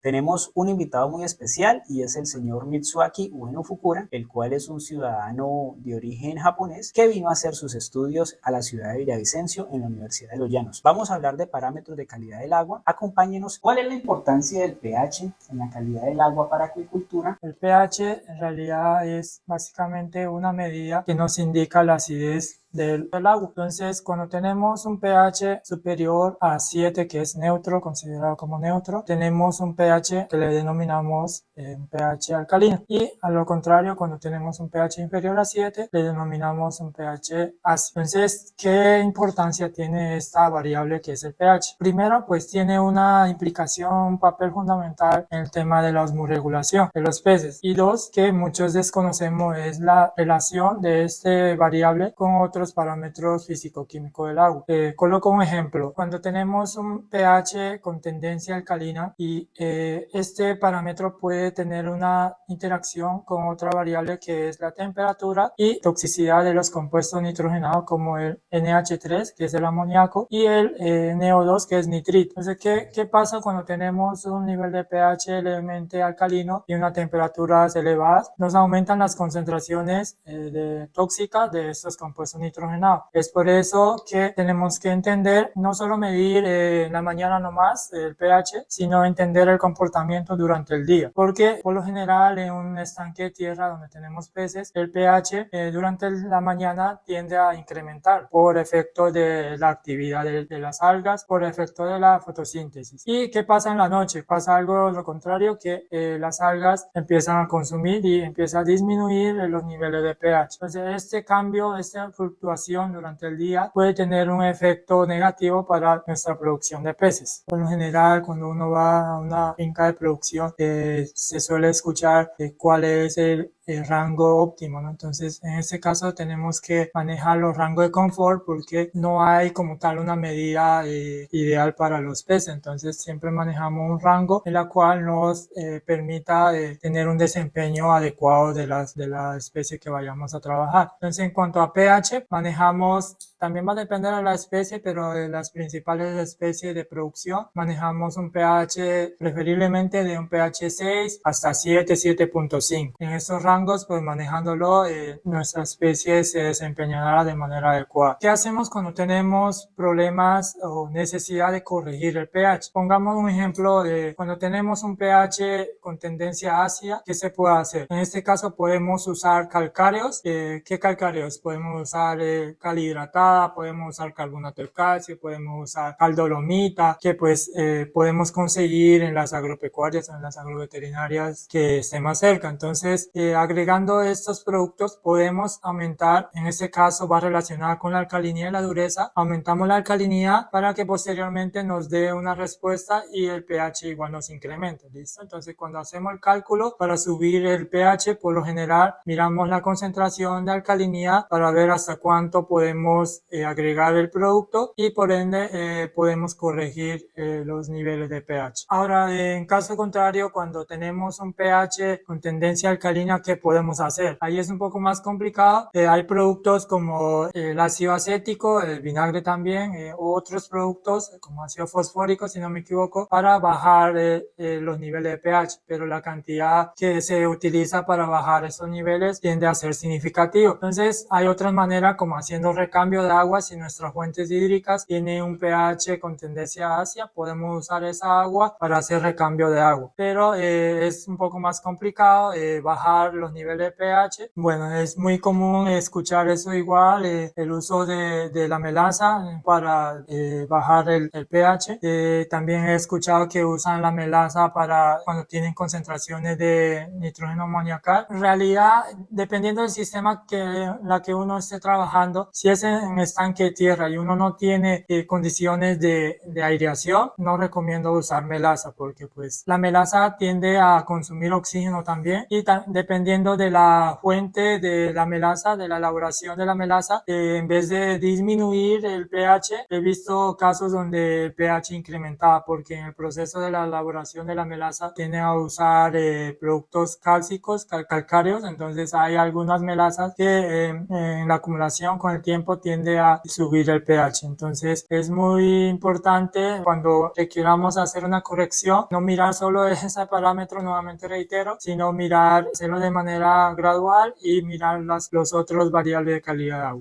Tenemos un invitado muy especial y es el señor Mitsuaki Ueno Fukura, el cual es un ciudadano de origen japonés que vino a hacer sus estudios a la ciudad de Villavicencio en la Universidad de los Llanos. Vamos a hablar de parámetros de calidad del agua. Acompáñenos. ¿Cuál es la importancia del pH en la calidad del agua para acuicultura? El pH en realidad es básicamente una medida que nos indica la acidez del agua. Entonces, cuando tenemos un pH superior a 7, que es neutro, considerado como neutro, tenemos un pH que le denominamos un pH alcalino. Y a lo contrario, cuando tenemos un pH inferior a 7, le denominamos un pH ácido. Entonces, ¿qué importancia tiene esta variable que es el pH? Primero, pues tiene una implicación, un papel fundamental en el tema de la osmorregulación de los peces. Y dos, que muchos desconocemos, es la relación de este variable con otros parámetros físico-químicos del agua. Coloco un ejemplo. Cuando tenemos un pH con tendencia alcalina y este parámetro puede tener una interacción con otra variable que es la temperatura y toxicidad de los compuestos nitrogenados como el NH3, que es el amoníaco, y el NO2, que es nitrito. Entonces, ¿qué pasa cuando tenemos un nivel de pH levemente alcalino y una temperatura elevada? Nos aumentan las concentraciones tóxicas de estos compuestos nitrogenados. Es por eso que tenemos que entender, no solo medir en la mañana nomás el pH, sino entender el comportamiento durante el día. Porque por lo general en un estanque de tierra donde tenemos peces, el pH durante la mañana tiende a incrementar por efecto de la actividad de las algas, por efecto de la fotosíntesis. ¿Y qué pasa en la noche? Pasa algo lo contrario, que las algas empiezan a consumir y empieza a disminuir los niveles de pH. Entonces este cambio, esta fluctuación durante el día puede tener un efecto negativo para nuestra producción de peces. Por lo general, cuando uno va a una finca de producción, se suele escuchar cuál es el rango óptimo, ¿no? Entonces, en este caso tenemos que manejar los rangos de confort porque no hay como tal una medida ideal para los peces. Entonces, siempre manejamos un rango en la cual nos permita tener un desempeño adecuado de la especie que vayamos a trabajar. Entonces, en cuanto a pH, manejamos, también va a depender de la especie, pero de las principales especies de producción, manejamos un pH preferiblemente de un pH 6 hasta 7, 7.5. En estos rangos, pues manejándolo, nuestra especie se desempeñará de manera adecuada. ¿Qué hacemos cuando tenemos problemas o necesidad de corregir el pH? Pongamos un ejemplo de cuando tenemos un pH con tendencia ácida, ¿qué se puede hacer? En este caso podemos usar calcáreos. ¿Qué calcáreos? Podemos usar cal hidratada, podemos usar carbonato de calcio, podemos usar cal dolomita, que pues podemos conseguir en las agropecuarias o en las agroveterinarias que estén más cerca. Entonces, agregando estos productos podemos aumentar, en este caso va relacionada con la alcalinidad y la dureza, aumentamos la alcalinidad para que posteriormente nos dé una respuesta y el pH igual nos incremente, ¿listo? Entonces, cuando hacemos el cálculo para subir el pH, por lo general miramos la concentración de alcalinidad para ver hasta cuánto podemos agregar el producto y por ende podemos corregir los niveles de pH. Ahora, en caso contrario, cuando tenemos un pH con tendencia alcalina, ¿qué podemos hacer? Ahí es un poco más complicado. Hay productos como el ácido acético, el vinagre también, otros productos como ácido fosfórico, si no me equivoco, para bajar los niveles de pH, pero la cantidad que se utiliza para bajar esos niveles tiende a ser significativo. Entonces, hay otras maneras como haciendo recambio de agua. Si nuestras fuentes hídricas tienen un pH con tendencia ácida, podemos usar esa agua para hacer recambio de agua, pero es un poco más complicado bajar los niveles de pH. Bueno, es muy común escuchar eso igual, el uso de la melaza para bajar el pH. También he escuchado que usan la melaza para cuando tienen concentraciones de nitrógeno amoniacal. En realidad, dependiendo del sistema la que uno esté trabajando, si es en estanque de tierra y uno no tiene condiciones de aireación, no recomiendo usar melaza porque pues la melaza tiende a consumir oxígeno también y dependiendo dependiendo de la fuente de la melaza, de la elaboración de la melaza, en vez de disminuir el pH, he visto casos donde el pH incrementaba, porque en el proceso de la elaboración de la melaza tienden a usar productos cálcicos, calcáreos, entonces hay algunas melazas que en la acumulación con el tiempo tiende a subir el pH. Entonces es muy importante cuando queramos hacer una corrección, no mirar solo ese parámetro, nuevamente reitero, sino mirar, hacerlo de manera gradual y mirar los otros variables de calidad de agua.